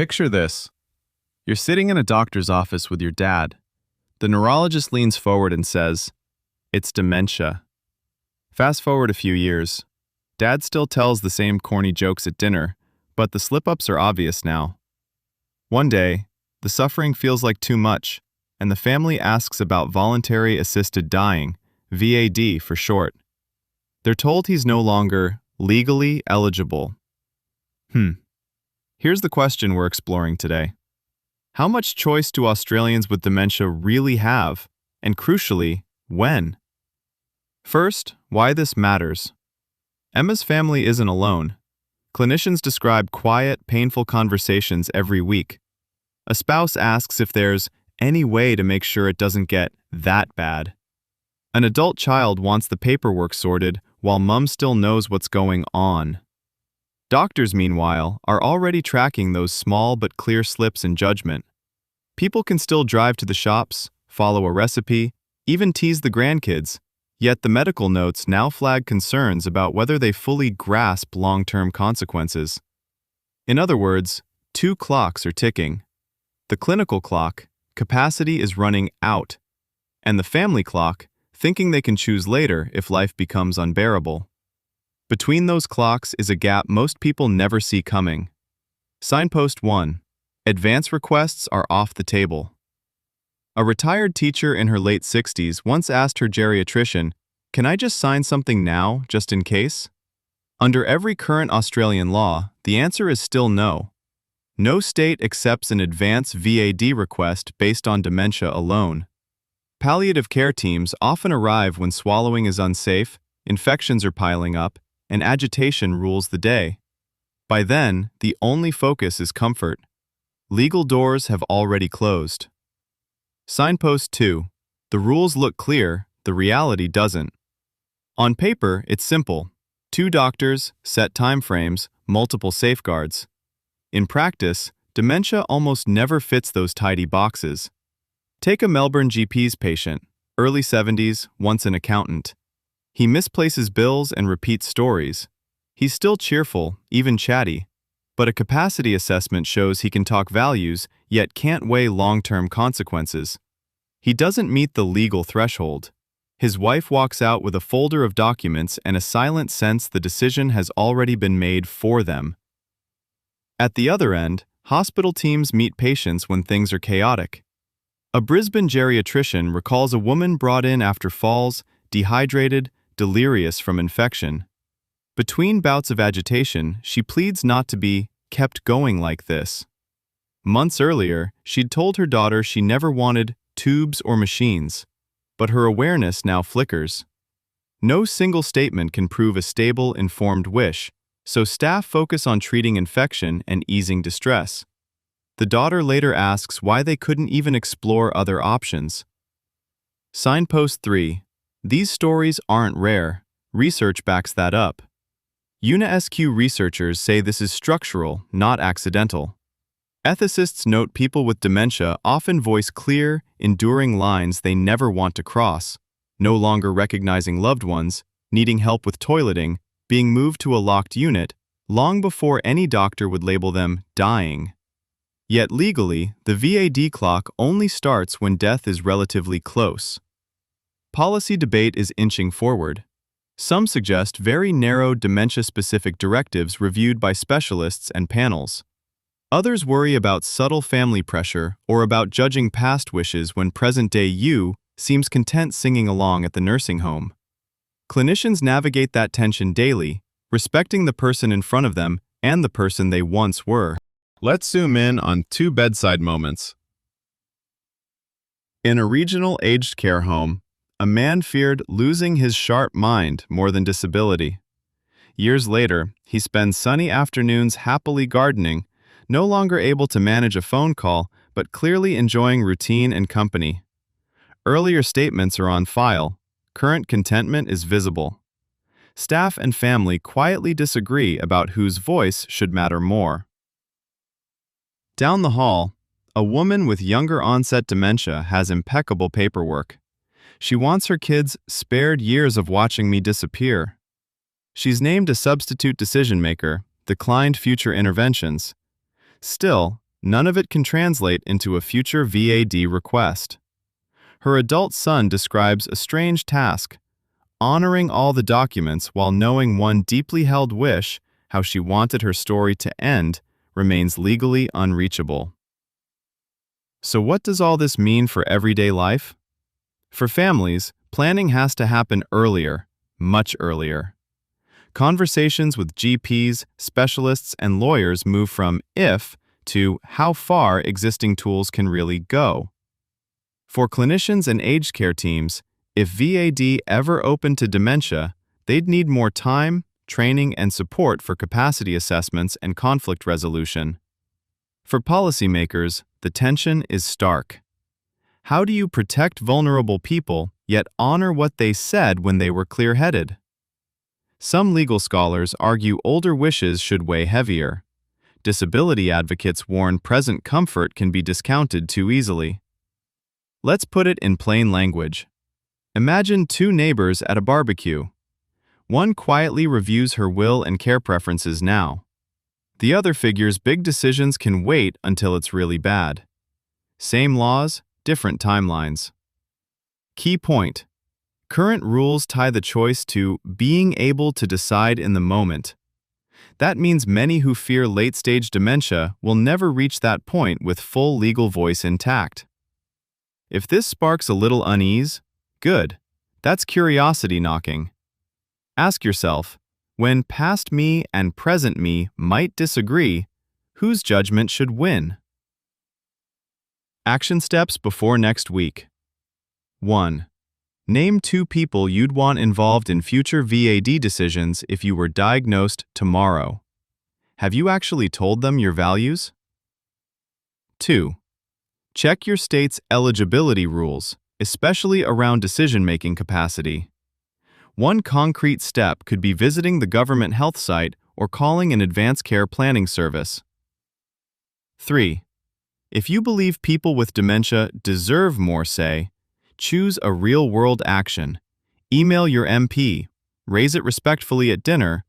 Picture this. You're sitting in a doctor's office with your dad. The neurologist leans forward and says, "It's dementia." Fast forward a few years. Dad still tells the same corny jokes at dinner, but the slip-ups are obvious now. One day, the suffering feels like too much, and the family asks about voluntary assisted dying, VAD for short. They're told he's no longer legally eligible. Here's the question we're exploring today. How much choice do Australians with dementia really have, and crucially, when? First, why this matters. Emma's family isn't alone. Clinicians describe quiet, painful conversations every week. A spouse asks if there's any way to make sure it doesn't get that bad. An adult child wants the paperwork sorted while mom still knows what's going on. Doctors, meanwhile, are already tracking those small but clear slips in judgment. People can still drive to the shops, follow a recipe, even tease the grandkids, yet the medical notes now flag concerns about whether they fully grasp long-term consequences. In other words, two clocks are ticking. The clinical clock, capacity is running out, and the family clock, thinking they can choose later if life becomes unbearable. Between those clocks is a gap most people never see coming. Signpost 1. Advance requests are off the table. A retired teacher in her late 60s once asked her geriatrician, "Can I just sign something now, just in case?" Under every current Australian law, the answer is still no. No state accepts an advance VAD request based on dementia alone. Palliative care teams often arrive when swallowing is unsafe, infections are piling up, and agitation rules the day. By then, the only focus is comfort. Legal doors have already closed. Signpost 2. The rules look clear, the reality doesn't. On paper, it's simple. 2 doctors, set timeframes, multiple safeguards. In practice, dementia almost never fits those tidy boxes. Take a Melbourne GP's patient, early 70s, once an accountant. He misplaces bills and repeats stories. He's still cheerful, even chatty, but a capacity assessment shows he can talk values, yet can't weigh long-term consequences. He doesn't meet the legal threshold. His wife walks out with a folder of documents and a silent sense the decision has already been made for them. At the other end, hospital teams meet patients when things are chaotic. A Brisbane geriatrician recalls a woman brought in after falls, dehydrated, delirious from infection. Between bouts of agitation, she pleads not to be kept going like this. Months earlier, she'd told her daughter she never wanted tubes or machines, but her awareness now flickers. No single statement can prove a stable, informed wish, so staff focus on treating infection and easing distress. The daughter later asks why they couldn't even explore other options. Signpost 3. These stories aren't rare. Research backs that up. UniSQ researchers say this is structural, not accidental. Ethicists note people with dementia often voice clear, enduring lines they never want to cross, no longer recognizing loved ones, needing help with toileting, being moved to a locked unit, long before any doctor would label them dying. Yet legally, the VAD clock only starts when death is relatively close. Policy debate is inching forward. Some suggest very narrow dementia-specific directives reviewed by specialists and panels. Others worry about subtle family pressure or about judging past wishes when present-day you seems content singing along at the nursing home. Clinicians navigate that tension daily, respecting the person in front of them and the person they once were. Let's zoom in on 2 bedside moments. In a regional aged care home, a man feared losing his sharp mind more than disability. Years later, he spends sunny afternoons happily gardening, no longer able to manage a phone call, but clearly enjoying routine and company. Earlier statements are on file. Current contentment is visible. Staff and family quietly disagree about whose voice should matter more. Down the hall, a woman with younger onset dementia has impeccable paperwork. She wants her kids spared years of watching me disappear. She's named a substitute decision maker, declined future interventions. Still, none of it can translate into a future VAD request. Her adult son describes a strange task, honoring all the documents while knowing one deeply held wish, how she wanted her story to end, remains legally unreachable. So what does all this mean for everyday life? For families, planning has to happen earlier, much earlier. Conversations with GPs, specialists, and lawyers move from if to how far existing tools can really go. For clinicians and aged care teams, if VAD ever opened to dementia, they'd need more time, training, and support for capacity assessments and conflict resolution. For policymakers, the tension is stark. How do you protect vulnerable people, yet honor what they said when they were clear-headed? Some legal scholars argue older wishes should weigh heavier. Disability advocates warn present comfort can be discounted too easily. Let's put it in plain language. Imagine two neighbors at a barbecue. One quietly reviews her will and care preferences now. The other figures big decisions can wait until it's really bad. Same laws, different timelines. Key point: current rules tie the choice to being able to decide in the moment. That means many who fear late-stage dementia will never reach that point with full legal voice intact. If this sparks a little unease, good. That's curiosity knocking. Ask yourself, when past me and present me might disagree, whose judgment should win? Action steps before next week. 1. Name 2 people you'd want involved in future VAD decisions if you were diagnosed tomorrow. Have you actually told them your values? 2. Check your state's eligibility rules, especially around decision-making capacity. One concrete step could be visiting the government health site or calling an advanced care planning service. 3. If you believe people with dementia deserve more say, choose a real-world action. Email your MP, raise it respectfully at dinner,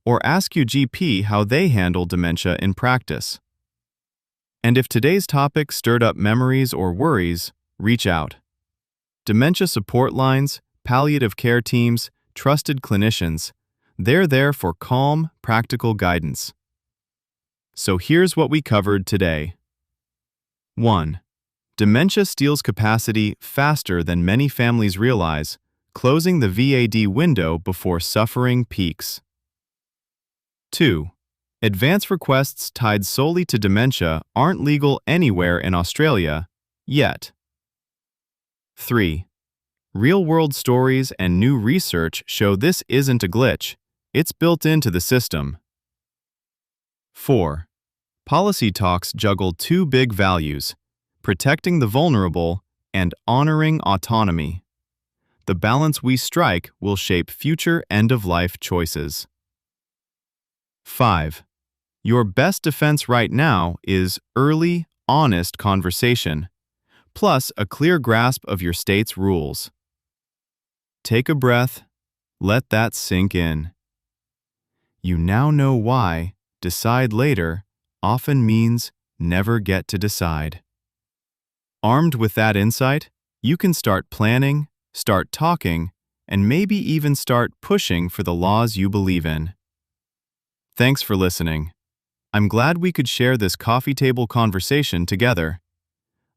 or ask your GP how they handle dementia in practice. And if today's topic stirred up memories or worries, reach out. Dementia support lines, palliative care teams, trusted clinicians, they're there for calm, practical guidance. So here's what we covered today. 1. Dementia steals capacity faster than many families realize, closing the VAD window before suffering peaks. 2. Advance requests tied solely to dementia aren't legal anywhere in Australia, yet. 3. Real-world stories and new research show this isn't a glitch, it's built into the system. 4. Policy talks juggle 2 big values: protecting the vulnerable and honoring autonomy. The balance we strike will shape future end-of-life choices. 5. Your best defense right now is early, honest conversation, plus a clear grasp of your state's rules. Take a breath, let that sink in. You now know why decide later often means never get to decide. Armed with that insight, you can start planning, start talking, and maybe even start pushing for the laws you believe in. Thanks for listening. I'm glad we could share this coffee table conversation together.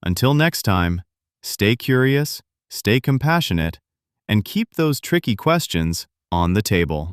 Until next time, stay curious, stay compassionate, and keep those tricky questions on the table.